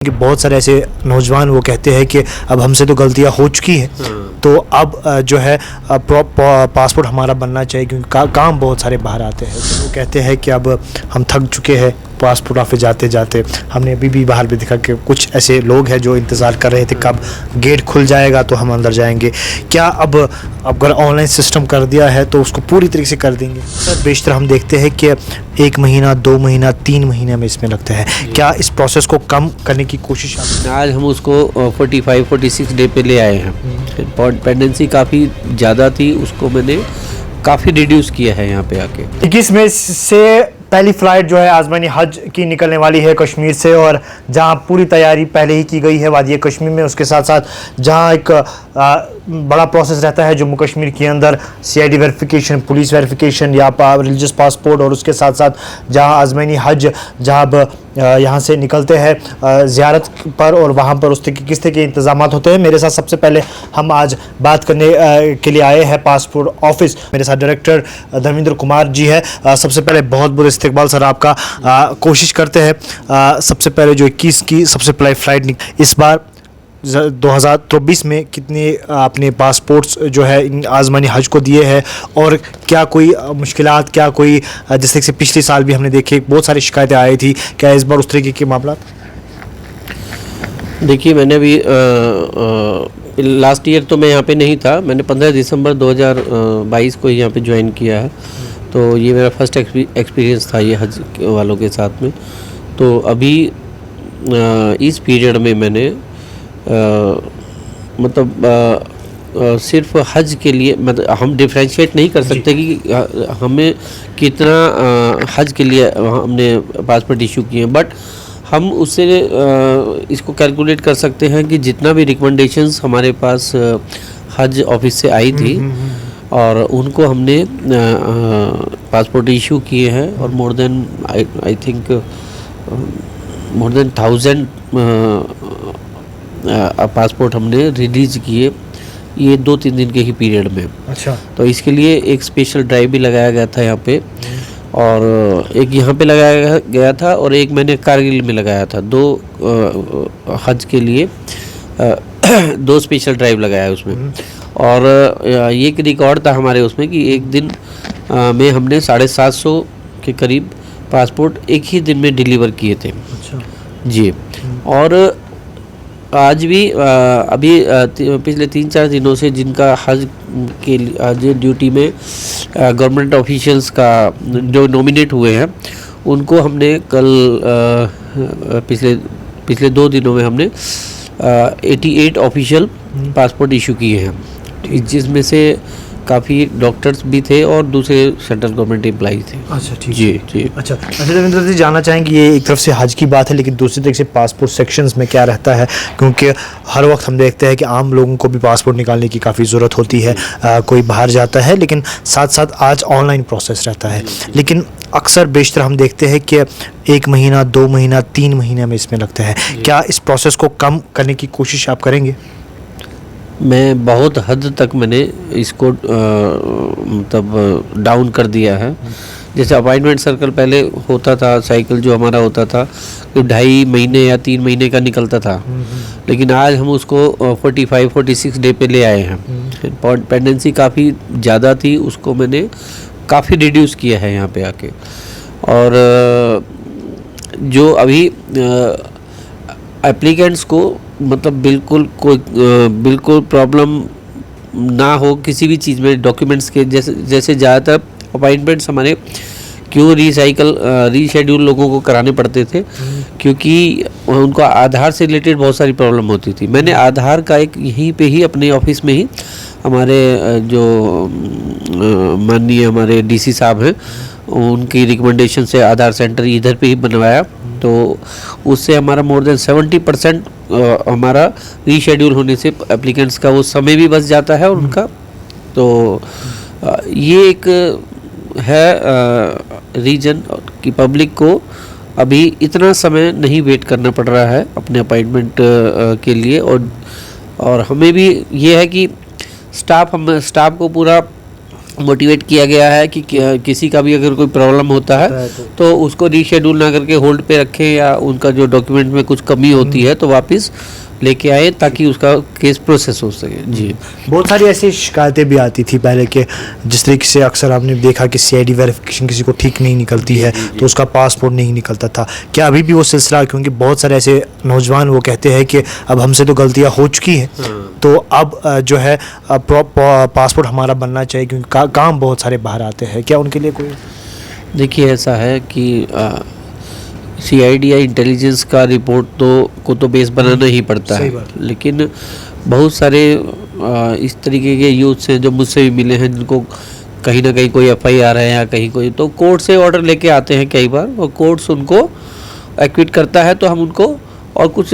कि बहुत सारे ऐसे नौजवान वो कहते हैं कि अब हमसे तो गलतियां हो चुकी हैं, तो अब जो है पासपोर्ट हमारा बनना चाहिए क्योंकि काम बहुत सारे बाहर आते हैं। तो वो कहते हैं कि अब हम थक चुके हैं पासपोर्ट ऑफिस जाते जाते। हमने अभी भी बाहर भी देखा कि कुछ ऐसे लोग हैं जो इंतज़ार कर रहे थे कब गेट खुल जाएगा तो हम अंदर जाएंगे। क्या अब अगर ऑनलाइन सिस्टम कर दिया है तो उसको पूरी तरीके से कर देंगे? सर बेशतर हम देखते हैं कि 1 महीना 2 महीना 3 महीने में इसमें लगता है। क्या इस प्रोसेस को कम करने की कोशिश आज हम उसको 45-46 डे पे ले आए हैं। पेंडेंसी काफ़ी ज़्यादा थी, उसको मैंने काफ़ी रिड्यूस किया है यहाँ पे आके। 21 मई से पहली फ़्लाइट जो है आज़मानी हज की निकलने वाली है कश्मीर से, और जहां पूरी तैयारी पहले ही की गई है वादी कश्मीर में। उसके साथ साथ जहां एक बड़ा प्रोसेस रहता है जम्मू कश्मीर के अंदर, CID वेरिफिकेशन, पुलिस वेरिफिकेशन या रिलीजियस पासपोर्ट, और उसके साथ साथ जहां आज़मानी हज जहां अब यहाँ से निकलते हैं ज़ियारत पर, और वहाँ पर उस किस तरह के इंतज़ाम होते हैं। मेरे साथ सबसे पहले हम आज बात करने के लिए आए हैं पासपोर्ट ऑफिस। मेरे साथ डायरेक्टर धर्मेंद्र कुमार जी है। सबसे पहले बहुत बहुत इस्तकबाल सर आपका। कोशिश करते हैं सबसे पहले जो 21 की सबसे पहले फ़्लाइट इस बार 2024 में कितने आपने पासपोर्ट्स जो है इन आज़मानी हज को दिए हैं, और क्या कोई मुश्किलात, क्या कोई जैसे कि पिछले साल भी हमने देखे बहुत सारी शिकायतें आई थी, क्या इस बार उस तरीके के मामला? देखिए, मैंने अभी लास्ट ईयर तो मैं यहाँ पे नहीं था। मैंने 15 दिसंबर 2022 को यहाँ पे ज्वाइन किया है, तो ये मेरा फर्स्ट एक्सपीरियंस था ये हज वालों के साथ में। तो अभी इस पीरियड में मैंने सिर्फ हज के लिए, मतलब हम डिफ्रेंशिएट नहीं कर सकते कि हमें कितना हज के लिए हमने पासपोर्ट इशू किए हैं, बट हम उससे इसको कैलकुलेट कर सकते हैं कि जितना भी रिकमेंडेशंस हमारे पास हज ऑफिस से आई थी और उनको हमने पासपोर्ट इशू किए हैं, और more than I think more than 1000 passport हमने रिलीज़ किए ये 2-3 दिन के ही पीरियड में। अच्छा। तो इसके लिए एक स्पेशल ड्राइव भी लगाया गया था यहाँ पे, और एक यहाँ पे लगाया गया था और एक मैंने कारगिल में लगाया था। 2 हज के लिए 2 स्पेशल ड्राइव लगाया है उसमें। और ये एक रिकॉर्ड था हमारे उसमें कि एक दिन में हमने 750 के करीब पासपोर्ट एक ही दिन में डिलीवर किए थे। अच्छा जी। और आज भी अभी पिछले 3-4 दिनों से जिनका हज के हज ड्यूटी में गवर्नमेंट ऑफिशियल्स का जो नॉमिनेट हुए हैं, उनको हमने कल पिछले 2 दिनों में हमने 88 ऑफिशियल पासपोर्ट इशू किए हैं, जिसमें से काफ़ी डॉक्टर्स भी थे और दूसरे सेंट्रल गवर्नमेंट एम्प्लॉई थे। अच्छा, ठीक जी जी। अच्छा रविंद्र जी, जानना चाहेंगे ये एक तरफ से हज की बात है, लेकिन दूसरी तरफ से पासपोर्ट सेक्शंस में क्या रहता है? क्योंकि हर वक्त हम देखते हैं कि आम लोगों को भी पासपोर्ट निकालने की काफ़ी ज़रूरत होती है। कोई बाहर जाता है, लेकिन साथ साथ आज ऑनलाइन प्रोसेस रहता है, लेकिन अक्सर बेशतर हम देखते हैं कि 1 महीना 2 महीना 3 महीने में इसमें लगता है। क्या इस प्रोसेस को कम करने की कोशिश आप करेंगे? मैं बहुत हद तक मैंने इसको मतलब डाउन कर दिया है। जैसे अपॉइंटमेंट सर्कल पहले होता था, साइकिल जो हमारा होता था कि 2.5 महीने या 3 महीने का निकलता था, लेकिन आज हम उसको 45-46 डे पे ले आए हैं। पेंडेंसी काफ़ी ज़्यादा थी, उसको मैंने काफ़ी रिड्यूस किया है यहाँ पे आके। और जो अभी एप्लीकेंट्स को मतलब बिल्कुल प्रॉब्लम ना हो किसी भी चीज़ में, डॉक्यूमेंट्स के जैसे ज़्यादातर अपॉइंटमेंट्स हमारे क्यों रीशेड्यूल लोगों को कराने पड़ते थे, क्योंकि उनको आधार से रिलेटेड बहुत सारी प्रॉब्लम होती थी। मैंने आधार का एक यहीं पे ही अपने ऑफिस में ही हमारे जो माननीय हमारे DC साहब हैं, उनकी रिकमेंडेशन से आधार सेंटर इधर पे ही बनवाया, तो उससे हमारा मोर देन 70% हमारा रीशेड्यूल होने से एप्लीकेंट्स का वो समय भी बच जाता है और उनका। तो ये एक है रीजन कि पब्लिक को अभी इतना समय नहीं वेट करना पड़ रहा है अपने अपॉइंटमेंट के लिए। और हमें भी ये है कि स्टाफ को पूरा मोटिवेट किया गया है कि किसी का भी अगर कोई प्रॉब्लम होता है तो उसको रीशेड्यूल ना करके होल्ड पे रखें, या उनका जो डॉक्यूमेंट में कुछ कमी होती है तो वापस लेके आए ताकि उसका केस प्रोसेस हो सके। जी, बहुत सारी ऐसी शिकायतें भी आती थी पहले के, जिस तरीके से अक्सर आपने देखा कि सीआईडी वेरिफिकेशन किसी को ठीक नहीं निकलती है तो उसका पासपोर्ट नहीं निकलता था। क्या अभी भी वो सिलसिला, क्योंकि बहुत सारे ऐसे नौजवान वो कहते हैं कि अब हमसे तो गलतियां हो चुकी हैं, तो अब जो है पासपोर्ट हमारा बनना चाहिए, क्योंकि काम बहुत सारे बाहर आते हैं। क्या उनके लिए कोई? देखिए ऐसा है कि सीआईडी या इंटेलिजेंस का रिपोर्ट को तो बेस बनाना ही पड़ता है, लेकिन बहुत सारे इस तरीके के यूथ हैं जो मुझसे भी मिले हैं, जिनको कहीं ना कहीं कोई एफआईआर है या कहीं कोई, तो कोर्ट से ऑर्डर लेके आते हैं कई बार, और कोर्ट्स उनको एक्विट करता है तो हम उनको, और कुछ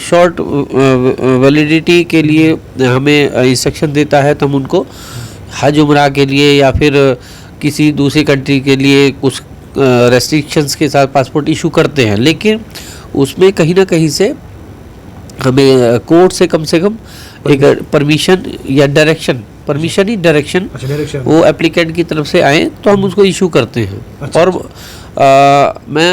शॉर्ट वैलिडिटी के लिए हमें इंस्ट्रक्शन देता है तो हम उनको हज उम्रा के लिए या फिर किसी दूसरी कंट्री के लिए कुछ रेस्ट्रिक्शंस के साथ पासपोर्ट इशू करते हैं। लेकिन उसमें कहीं ना कहीं से हमें कोर्ट से कम एक परमिशन या डायरेक्शन, परमिशन ही डायरेक्शन वो एप्लीकेंट की तरफ से आए तो हम उसको इशू करते हैं। और मैं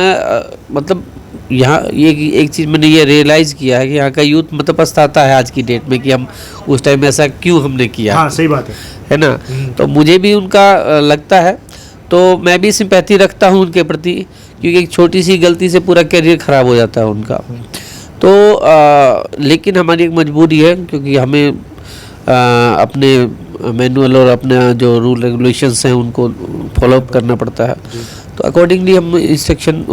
मतलब यहाँ ये एक चीज़ मैंने ये रियलाइज़ किया है कि यहाँ का यूथ मतलब पछताता है आज की डेट में कि हम उस टाइम ऐसा क्यों हमने किया। हाँ, सही बात है ना। तो मुझे भी उनका लगता है, तो मैं भी सिंपैथी रखता हूँ उनके प्रति, क्योंकि एक छोटी सी गलती से पूरा करियर ख़राब हो जाता है उनका। तो लेकिन हमारी एक मजबूरी है, क्योंकि हमें अपने मैनुअल और अपना जो रूल रेगुलेशंस हैं उनको फॉलोअप करना पड़ता है, तो अकॉर्डिंगली हम इंस्ट्रक्शन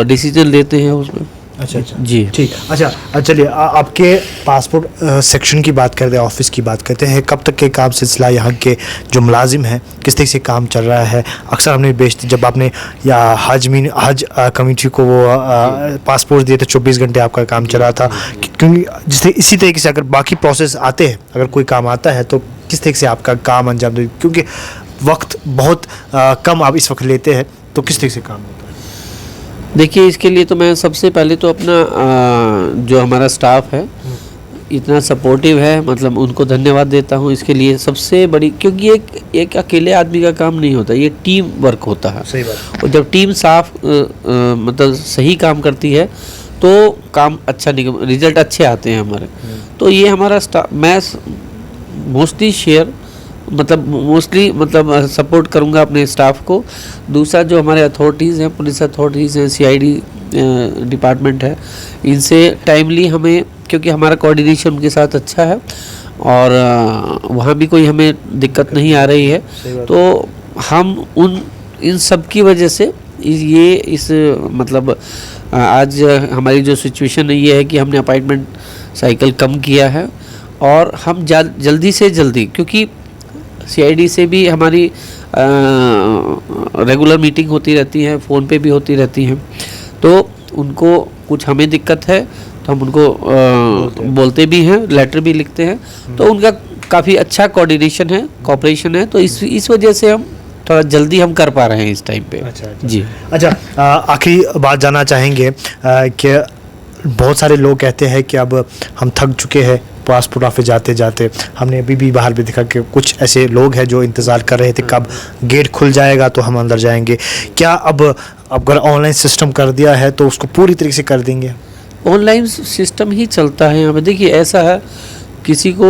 डिसीजन लेते हैं उसमें। अच्छा जी, ठीक। अच्छा, चलिए आपके पासपोर्ट सेक्शन की बात करते हैं, ऑफिस की बात करते हैं। कब तक के काम सिलसिला यहाँ के जो मुलाजिम हैं किस तरीके से काम चल रहा है? अक्सर हमने बेचते जब आपने या हज कमेटी को वो पासपोर्ट दिए थे, 24 घंटे आपका काम चला था, क्योंकि इसी तरीके से अगर बाकी प्रोसेस आते हैं, अगर कोई काम आता है तो किस तरीके से आपका काम अंजाम दे, क्योंकि वक्त बहुत कम आप इस वक्त लेते हैं, तो किस तरीके से काम होता है? देखिए इसके लिए तो मैं सबसे पहले तो अपना जो हमारा स्टाफ है इतना सपोर्टिव है, मतलब उनको धन्यवाद देता हूँ इसके लिए सबसे बड़ी, क्योंकि एक अकेले आदमी का काम नहीं होता, ये टीम वर्क होता है। सही बात। और जब टीम साफ मतलब सही काम करती है तो काम अच्छा निकल, रिजल्ट अच्छे आते हैं हमारे। तो ये हमारा स्टाफ, मैं मोस्टली सपोर्ट करूंगा अपने स्टाफ को। दूसरा जो हमारे अथॉरिटीज़ हैं, पुलिस अथॉरिटीज़ हैं, सीआईडी डिपार्टमेंट है, इनसे टाइमली हमें, क्योंकि हमारा कोऑर्डिनेशन उनके साथ अच्छा है और वहाँ भी कोई हमें दिक्कत नहीं आ रही है, तो हम इन सब की वजह से मतलब आज हमारी जो सिचुएशन है ये है कि हमने अपॉइंटमेंट साइकिल कम किया है, और हम जल्दी से जल्दी, क्योंकि सीआईडी से भी हमारी रेगुलर मीटिंग होती रहती है, फ़ोन पे भी होती रहती हैं, तो उनको कुछ हमें दिक्कत है तो हम उनको बोलते भी हैं, लेटर भी लिखते हैं, तो उनका काफ़ी अच्छा कोऑर्डिनेशन है, कोऑपरेशन है, तो इस वजह से हम थोड़ा जल्दी हम कर पा रहे हैं इस टाइम पे। अच्छा। जी। अच्छा, आखिरी बात जानना चाहेंगे कि बहुत सारे लोग कहते हैं कि अब हम थक चुके हैं पासपोर्ट ऑफिस जाते जाते। हमने अभी भी बाहर भी देखा कि कुछ ऐसे लोग हैं जो इंतज़ार कर रहे थे कब गेट खुल जाएगा तो हम अंदर जाएंगे। क्या अब अगर ऑनलाइन सिस्टम कर दिया है तो उसको पूरी तरीके से कर देंगे? ऑनलाइन सिस्टम ही चलता है यहाँ पे। देखिए ऐसा है, किसी को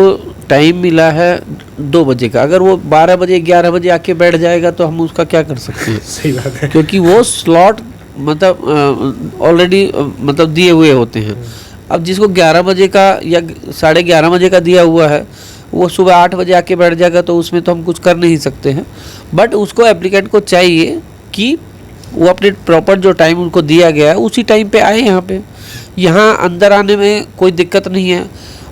टाइम मिला है 2 बजे का, अगर वो 12 बजे 11 बजे आके बैठ जाएगा तो हम उसका क्या कर सकते हैं? सही बात है, क्योंकि वो स्लॉट मतलब ऑलरेडी मतलब दिए हुए होते हैं। अब जिसको 11 बजे का या 11:30 बजे का दिया हुआ है, वो सुबह 8 बजे आके बैठ जाएगा, तो उसमें तो हम कुछ कर नहीं सकते हैं। बट उसको एप्लीकेंट को चाहिए कि वो अपने प्रॉपर जो टाइम उनको दिया गया है उसी टाइम पे आए यहाँ पे। यहाँ अंदर आने में कोई दिक्कत नहीं है।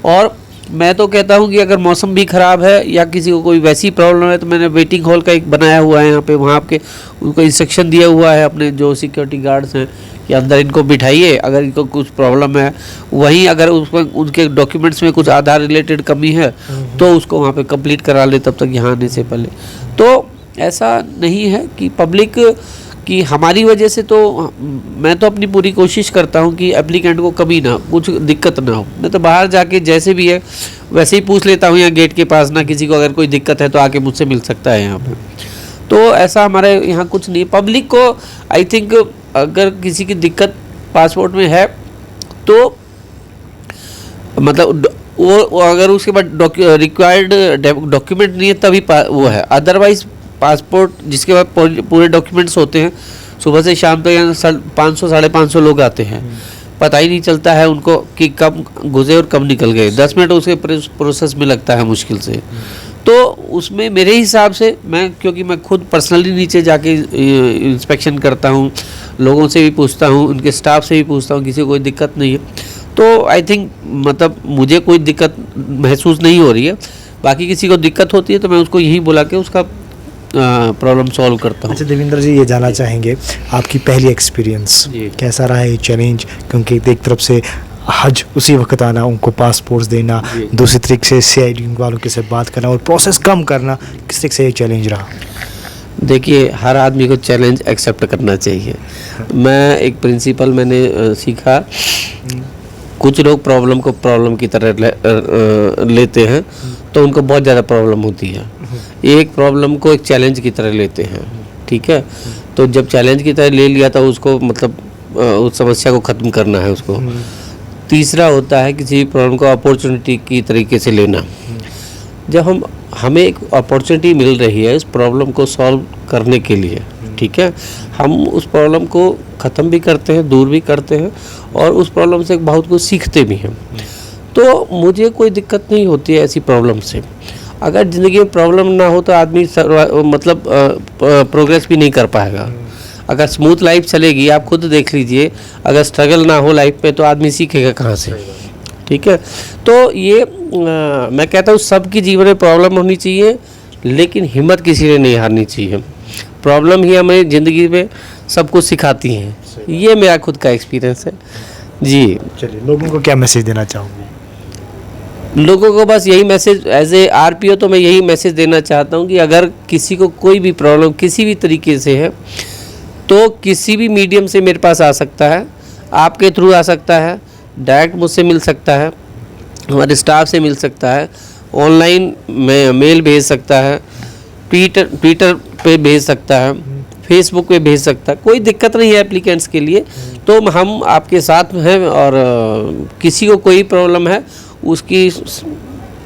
और मैं तो कहता हूँ कि अगर मौसम भी ख़राब है या किसी को कोई वैसी प्रॉब्लम है, तो मैंने वेटिंग हॉल का एक बनाया हुआ है यहाँ पे, वहाँ आपके उनको इंस्ट्रक्शन दिया हुआ है अपने जो सिक्योरिटी गार्ड्स हैं कि अंदर इनको बिठाइए, अगर इनको कुछ प्रॉब्लम है। वहीं अगर उसमें उनके डॉक्यूमेंट्स में कुछ आधार रिलेटेड कमी है तो उसको वहाँ पे कंप्लीट करा ले तब तक यहाँ आने से पहले। तो ऐसा नहीं है कि पब्लिक कि हमारी वजह से, तो मैं तो अपनी पूरी कोशिश करता हूँ कि एप्लीकेंट को कभी ना कुछ दिक्कत ना हो। मैं तो बाहर जाके जैसे भी है वैसे ही पूछ लेता हूँ यहाँ गेट के पास ना, किसी को अगर कोई दिक्कत है तो आके मुझसे मिल सकता है यहाँ पे। तो ऐसा हमारे यहाँ कुछ नहीं। पब्लिक को आई थिंक अगर किसी की दिक्कत पासपोर्ट में है तो मतलब वो अगर उसके बाद रिक्वायर्ड डॉक्यूमेंट नहीं है तभी वो है, अदरवाइज पासपोर्ट जिसके बाद पूरे डॉक्यूमेंट्स होते हैं, सुबह से शाम तक यहाँ 500 550 लोग आते हैं, पता ही नहीं चलता है उनको कि कब गुजरे और कब निकल गए। 10 मिनट उसके प्रोसेस में लगता है मुश्किल से। तो उसमें मेरे हिसाब से क्योंकि मैं खुद पर्सनली नीचे जाके इंस्पेक्शन करता हूँ, लोगों से भी पूछता हूँ, उनके स्टाफ से भी पूछता हूँ, किसी को कोई दिक्कत नहीं है, तो आई थिंक मतलब मुझे कोई दिक्कत महसूस नहीं हो रही है। बाकी किसी को दिक्कत होती है तो मैं उसको यही बुला के उसका प्रॉब्लम सॉल्व करता हूँ। अच्छा देवेंद्र जी, ये जानना चाहेंगे आपकी पहली एक्सपीरियंस कैसा रहा है ये चैलेंज, क्योंकि एक तरफ से हज उसी वक्त आना, उनको पासपोर्ट्स देना, दूसरी तरीके से सीआईडी वालों के साथ बात करना और प्रोसेस कम करना, किस तरीके से ये चैलेंज रहा? देखिए, हर आदमी को चैलेंज एक्सेप्ट करना चाहिए। मैं एक प्रिंसिपल मैंने सीखा, कुछ लोग प्रॉब्लम को प्रॉब्लम की तरह लेते हैं तो उनको बहुत ज़्यादा प्रॉब्लम होती है। एक प्रॉब्लम को एक चैलेंज की तरह लेते हैं, ठीक है। तो जब चैलेंज की तरह ले लिया तो उसको मतलब उस समस्या को ख़त्म करना है उसको। तीसरा होता है किसी भी प्रॉब्लम को अपॉर्चुनिटी की तरीके से लेना। जब हमें एक अपॉर्चुनिटी मिल रही है इस प्रॉब्लम को सॉल्व करने के लिए, ठीक है, हम उस प्रॉब्लम को ख़त्म भी करते हैं, दूर भी करते हैं और उस प्रॉब्लम से बहुत कुछ सीखते भी हैं। तो मुझे कोई दिक्कत नहीं होती है ऐसी प्रॉब्लम से। अगर ज़िंदगी में प्रॉब्लम ना हो तो आदमी मतलब प्रोग्रेस भी नहीं कर पाएगा। अगर स्मूथ लाइफ चलेगी, आप खुद देख लीजिए, अगर स्ट्रगल ना हो लाइफ में तो आदमी सीखेगा कहाँ से, ठीक है। तो ये मैं कहता हूँ सबकी जीवन में प्रॉब्लम होनी चाहिए, लेकिन हिम्मत किसी ने नहीं हारनी चाहिए। प्रॉब्लम ही हमें ज़िंदगी में सब कुछ सिखाती हैं, ये मेरा खुद का एक्सपीरियंस है जी। चलिए, लोगों को क्या मैसेज देना चाहूँगी? लोगों को बस यही मैसेज, एज ए आरपीओ तो मैं यही मैसेज देना चाहता हूँ कि अगर किसी को कोई भी प्रॉब्लम किसी भी तरीके से है तो किसी भी मीडियम से मेरे पास आ सकता है, आपके थ्रू आ सकता है, डायरेक्ट मुझसे मिल सकता है, हमारे स्टाफ से मिल सकता है, ऑनलाइन में मेल भेज सकता है, ट्विटर पे भेज सकता है, फेसबुक पे भेज सकता है, कोई दिक्कत नहीं है एप्लीकेंट्स के लिए। तो हम आपके साथ हैं और किसी को कोई प्रॉब्लम है उसकी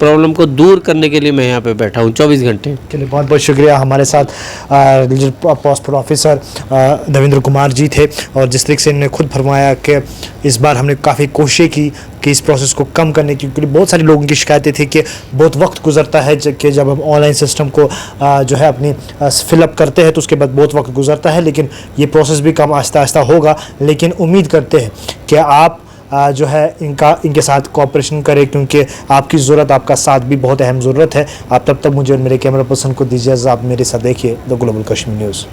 प्रॉब्लम को दूर करने के लिए मैं यहाँ पे बैठा हूँ 24 घंटे। चलिए, बहुत बहुत शुक्रिया। हमारे साथ regional passport officer Devendra Kumar ji थे और जिस तरीके से इन्होंने खुद फरमाया कि इस बार हमने काफ़ी कोशिश की कि इस प्रोसेस को कम करने की, क्योंकि बहुत सारे लोगों की शिकायतें थी कि बहुत वक्त गुजरता है कि जब हम ऑनलाइन सिस्टम को जो है अपनी फिलअप करते हैं तो उसके बाद बहुत वक्त गुजरता है, लेकिन ये प्रोसेस भी कम आहिस्ता आहिस्ता होगा। लेकिन उम्मीद करते हैं कि आप जो है इनके साथ कोऑपरेशन करें, क्योंकि आपकी ज़रूरत, आपका साथ भी बहुत अहम ज़रूरत है। आप तब तक मुझे और मेरे कैमरा पर्सन को दीजिए, आप मेरे साथ देखिए द ग्लोबल कश्मीर न्यूज़।